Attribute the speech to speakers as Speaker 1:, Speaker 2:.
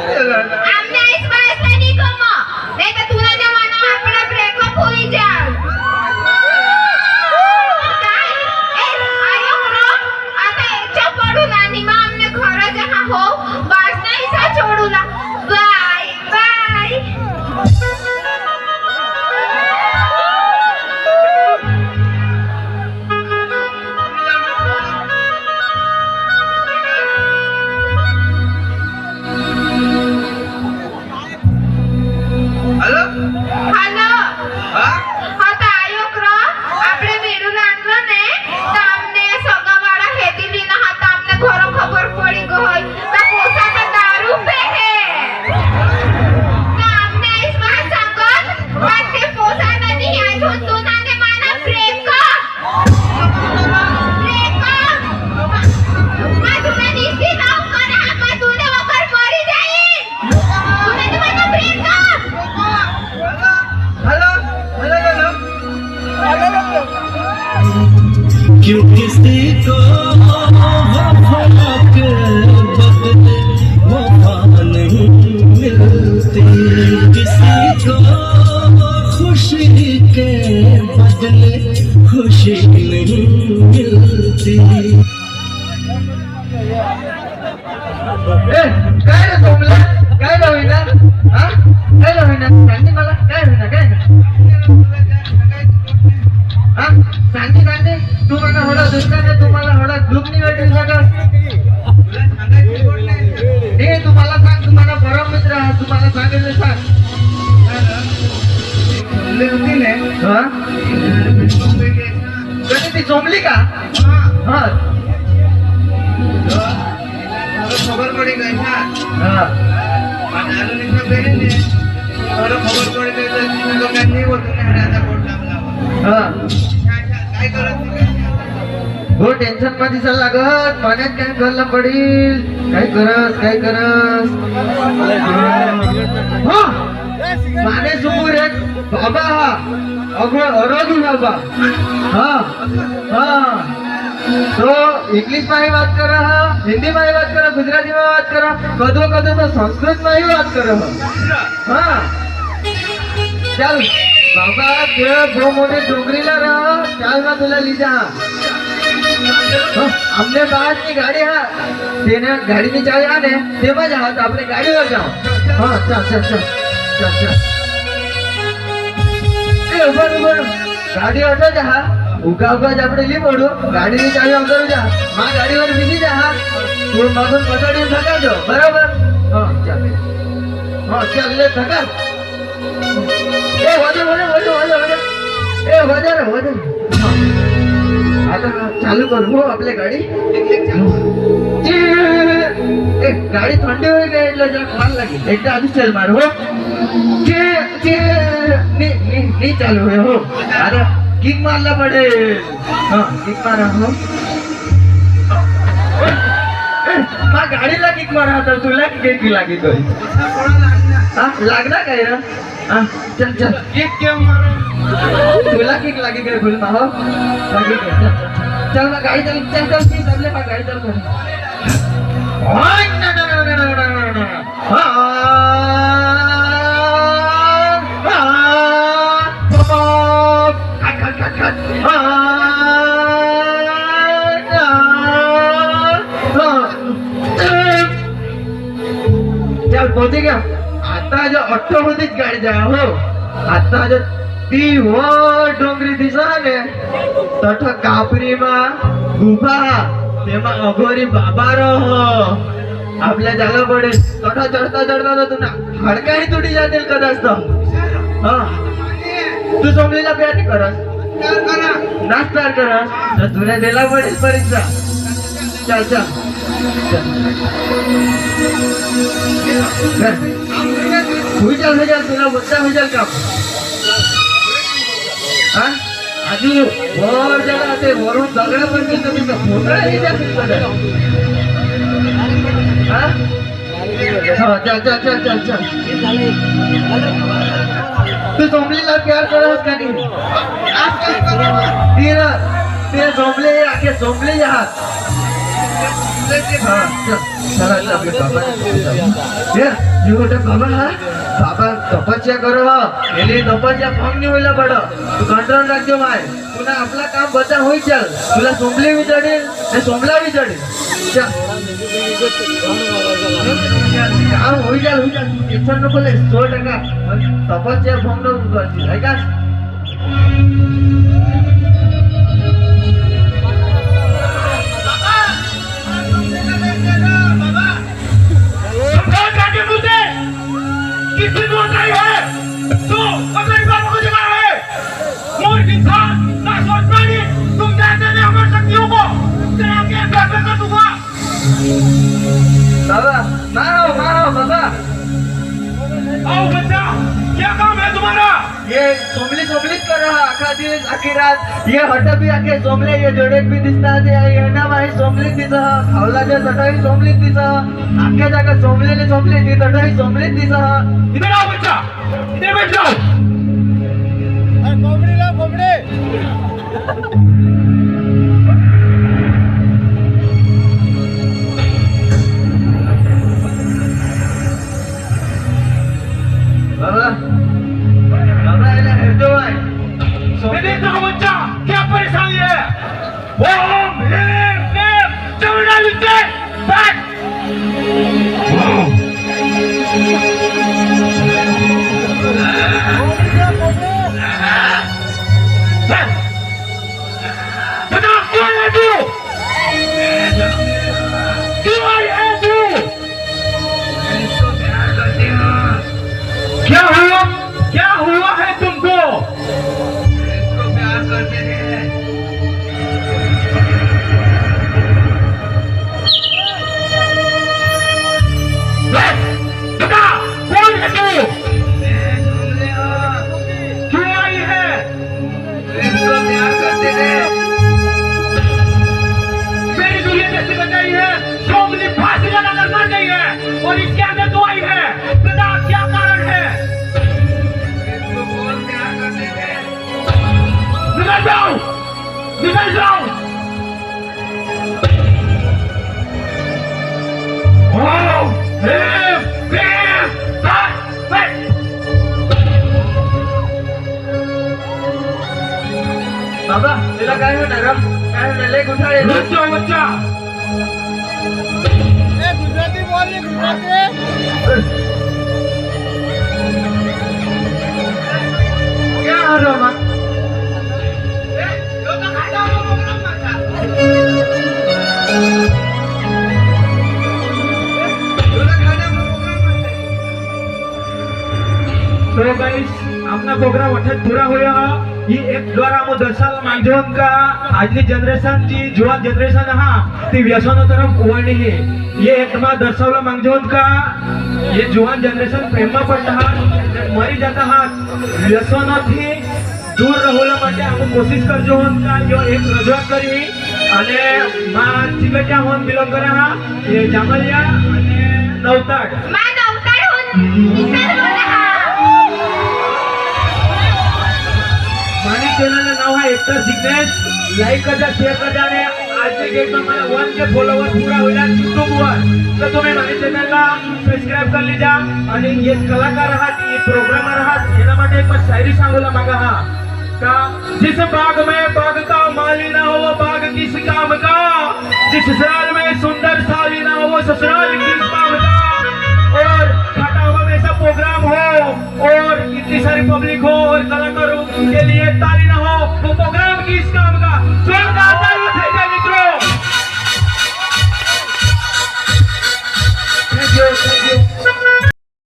Speaker 1: आमने इस बार से नहीं कमा नहीं तो तुला जमाना आपला ब्रेकअप होई जाल काय आयो रो आता याच्या पडून आणि मग आमने घर जहा हो बस नाही सा छोडूला बाय बाय हेलो आता आयोग रो आपले मेडूला आणलं ने तर आमने सगावाडा हे दिली ना आता आमने घर खबर पडी गय तर पोसाचा दारू पे है तर आमने इस बात सांगत पण ते पोसाना नाही अजून तू ना ने माना ब्रेकअप मा तुला निस्ती नाव करा मा तुने वकर मरी जाईल तुने तो माना ब्रेकअप
Speaker 2: क्यों किसी को वफा के बदले वफा नहीं मिलती किसी को खुशी के बदले खुशी नहीं मिलती
Speaker 3: काय रे सोमला काय होईना हा काय होईना सांगी मला काय होईना काय हा सांगी सांगी तू मला होडा दुसऱ्याने तुम्हाला होडा दुःख निघाली सगळं हे तुम्हाला सांग तुम्हाला परम मित्र आहात तुम्हाला सांगितलं सांग कधी ती चोमली का हा खबर पड़ी गई ना खबर पड़ी गई तो नहीं वो तुमने हराता बोल हो टेन्शन मध्ये दिसायला लागत पाण्यात काय घालला पडील काय करस हो माने सुपूर एक बाबा हा अरोगी बाबा हाँ तो इंग्लिश में ही बात कर रहा हिंदी में ही बात कर रहा गुजराती में बात कर रहा कदो कदो तो संस्कृत में ही बात कर रहा हाँ चल बाबा ते दो मोठे डोंगरीला रहा चल मैं तुला ली जा हमने बात की गाड़ी हाँ तेने गाड़ी में चाहे आने ते में जाओ तो अपने गाड़ी में जाओ हाँ चल उबर गाड़ी ऑटो जा उगा આપણે લી પડો ગાડીની ચાવી અંદર જા માં ગાડીवर બીજી જા તું મગન પછાડી થકાજો બરાબર હા ચાલ લે થકા એ વજે એ વજે आता चालू करू हो आपली गाडी ए गाडी थंडी होई गई એટલે જરા ખાન લાગી એકदा आधी चल मार हो नी चालू है हो अरे किक मारला पडेल हाँ किक मारा हो मा गाडीला किक मारा तर तुला किक लागी तो हाँ लागला काय रे हाँ चल किक क्यों मारा तुला किक लागी काय बोल मा हो लागी काय चल मा गाडी चल सबले मा गाडी चल कर चल पहुंचे क्या आता जो ऑटो मध्येच गाडी जा हो आता जो ती वर डोंगरी दिसा ने तठ कापरी मा गुफा तेमा अघोरी बाबा रहो आपल्या जागा पडे तठ चढता तो तुला हाडकाही तुटी जातील कदाच तो हाँ तू सोमलीला प्यार नाही करस नाच प्यार करस तर तुला दिला पडेल परीक्षा चल हुई चल तुला मुद्दा हुई चल काम हाँ आधी वर जरा ते वरून दगड पण दिसत तुझं फोटो चल तू सोमलीला प्यार करस का नाही ते सोमले आखे सोमले आहात हा, चला चला आपले बाबा ये गोटे बाबा हा बाबा तपस्या करो हा एले तपस्या भंग नहीं होईला पड़ तू कंट्रोल रखजो माय तुला आपला काम बचा होई चल तुला सोमले भी चढेल ने सोमला भी चढेल चल काम होई चल टेंशन नको ले 100% तपस्या भंग नको करशील है का
Speaker 4: किसी को नहीं है तो अपने बाप को जगा है मूर्ख इंसान ना सोच पानी तुम जानते नहीं हमारी शक्तियों को तेरा क्या फैसला कर दूंगा
Speaker 3: बाबा मारो बाबा
Speaker 4: आओ बच्चा क्या काम है तुम्हारा
Speaker 3: ये सोमली कर रहा आखा दिवस आखी रात ये हट भी आखे सोमले ये जोडे भी दिसता ते ये ना माही सोमली दिसा खावलाच्या तटाई सोमली दिसा आखे जागा सोमलेले सोमली ती तटाई सोमली दिसा
Speaker 4: इधर आओ बच्चा इधर बैठ जाओ
Speaker 3: बाबा ये हटो भाई
Speaker 4: देखो बच्चा क्या परेशानी है ओम ह्रीम क्लीम चमुंडा विद्ये बैठ बता कौन है तू क्यों है तू
Speaker 3: इसको प्यार करती हूँ
Speaker 4: क्या हुआ है तुमको
Speaker 3: इसको प्यार करते हैं
Speaker 4: बता कौन है तू
Speaker 3: सोमले हो
Speaker 4: क्यों आई है
Speaker 3: इसको प्यार करते हैं
Speaker 4: मेरी दुनिया जैसी बताई है सोमली फांसी लगाकर मर गई है और इसके अंदर तो आई है बता क्या कारण है
Speaker 3: इसको बहुत प्यार करते हैं
Speaker 4: निकल जाओ ओम ह्रीम क्लीम बैठ
Speaker 3: बाबा तिला काय होणार लय गुठाळे
Speaker 4: रुक जाओ बच्चा
Speaker 3: क्या हो रहा माँ
Speaker 4: तो गाइस अपना प्रोग्राम अठत पूरा होया ही एक द्वारा मो दर्शाला मांगजोन का आजली जनरेशन जी जुवान जनरेशन हा ती व्यसनो तरफ वळणी है ये एक मा दर्शावला मांगजोन का ये जुवान जनरेशन प्रेम पडता हा मरी जाता हा व्यसनो थी दूर रहोला માટે हम कोशिश करजो होन का यो एक रजूआत करी અને માં चिकटिया होन बिलोंग करे हा ये जामलिया અને नवताड
Speaker 1: मा नवताड होऊन विचार बोला
Speaker 4: मानी चॅनल नाव है एक्टर जिग्नेश लाइक करजा शेयर करजा आणि आजच्या डेट में मला 1K फॉलोवर पूरा होईल YouTube वर तर तुम्ही मानी चॅनलला सबस्क्राइब कर लीजा आणि ये कलाकार आहात ये प्रोग्रामर आहात याना માટે एक शायरी सांगूला मागा हा का जिस बाग में बाग का माली ना हो वो बाग किस काम का जिस ससुराल में सुंदर साली ना हो वो ससुराल किस काम का और खाता हुआ में ऐसा प्रोग्राम हो और इतनी सारी पब्लिक हो और कलाकारों के लिए ताली ना हो